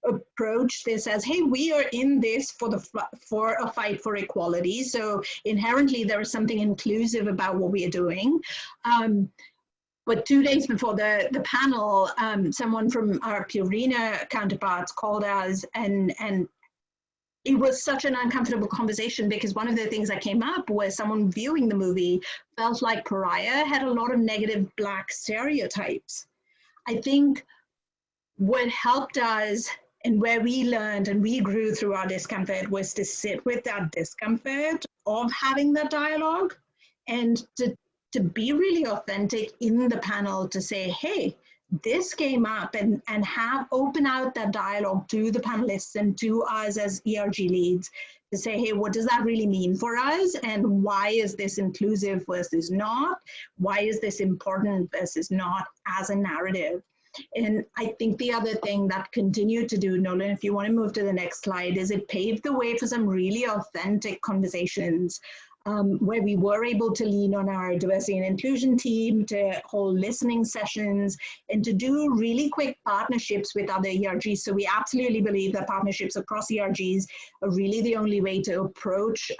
approach this as, hey, we are in this for a fight for equality. So inherently, there is something inclusive about what we are doing. But 2 days before the panel, someone from our Purina counterparts called us, and it was such an uncomfortable conversation, because one of the things that came up was someone viewing the movie felt like Pariah had a lot of negative Black stereotypes. I think what helped us and where we learned and we grew through our discomfort was to sit with that discomfort of having that dialogue and to be really authentic in the panel, to say, hey, this came up, and have open out that dialogue to the panelists and to us as ERG leads to say, hey, what does that really mean for us? And why is this inclusive versus not? Why is this important versus not as a narrative? And I think the other thing that continued to do, Nolan, if you want to move to the next slide, is it paved the way for some really authentic conversations where we were able to lean on our diversity and inclusion team to hold listening sessions and to do really quick partnerships with other ERGs. So we absolutely believe that partnerships across ERGs are really the only way to approach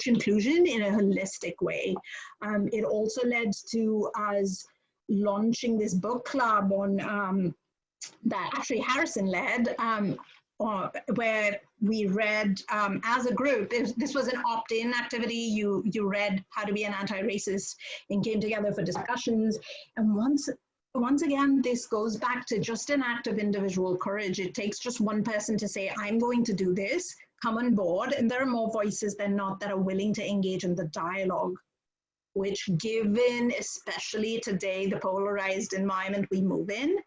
inclusion in a holistic way. It also led to us launching this book club on that actually Harrison led, where we read as a group. This was an opt-in activity. You read How to Be an Anti-Racist and came together for discussions. And once again, this goes back to just an act of individual courage. It takes just one person to say, I'm going to do this, come on board. And there are more voices than not that are willing to engage in the dialogue, which, given especially today, the polarized environment we move in,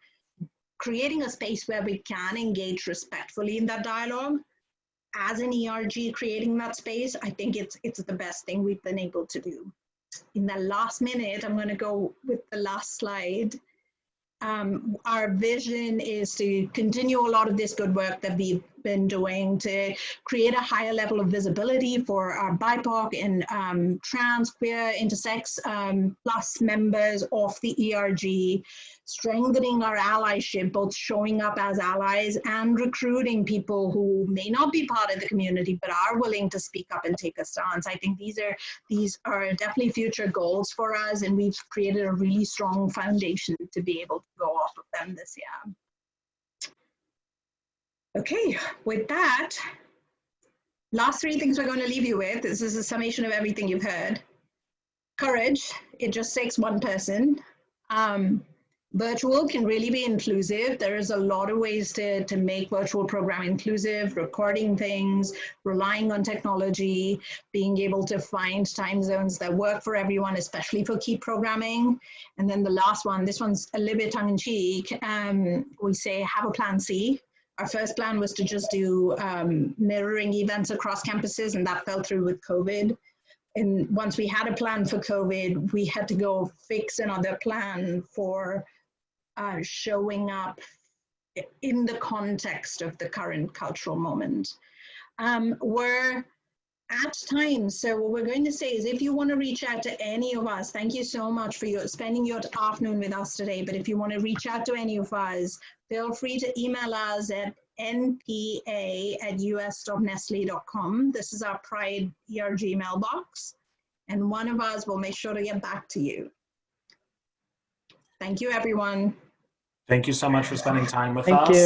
creating a space where we can engage respectfully in that dialogue, as an ERG creating that space, I think it's the best thing we've been able to do. In the last minute, I'm going to go with the last slide. Our vision is to continue a lot of this good work that we've been doing to create a higher level of visibility for our BIPOC and trans, queer, intersex plus members of the ERG, strengthening our allyship, both showing up as allies and recruiting people who may not be part of the community but are willing to speak up and take a stance. I think these are definitely future goals for us, and we've created a really strong foundation to be able to go off of them this year. Okay, with that, last three things we're going to leave you with. This is a summation of everything you've heard. Courage, it just takes one person. Virtual can really be inclusive. There is a lot of ways to make virtual program inclusive, recording things, relying on technology, being able to find time zones that work for everyone, especially for key programming. And then the last one, this one's a little bit tongue-in-cheek, we say have a plan C. Our first plan was to just do mirroring events across campuses, and that fell through with COVID. And once we had a plan for COVID, we had to go fix another plan for showing up in the context of the current cultural moment. We're at time, so what we're going to say is if you want to reach out to any of us, thank you so much for spending your afternoon with us today, but if you want to reach out to any of us, feel free to email us at npa@us.nestle.com. This is our Pride ERG mailbox, and one of us will make sure to get back to you. Thank you, everyone. Thank you so much for spending time with us. Thank you.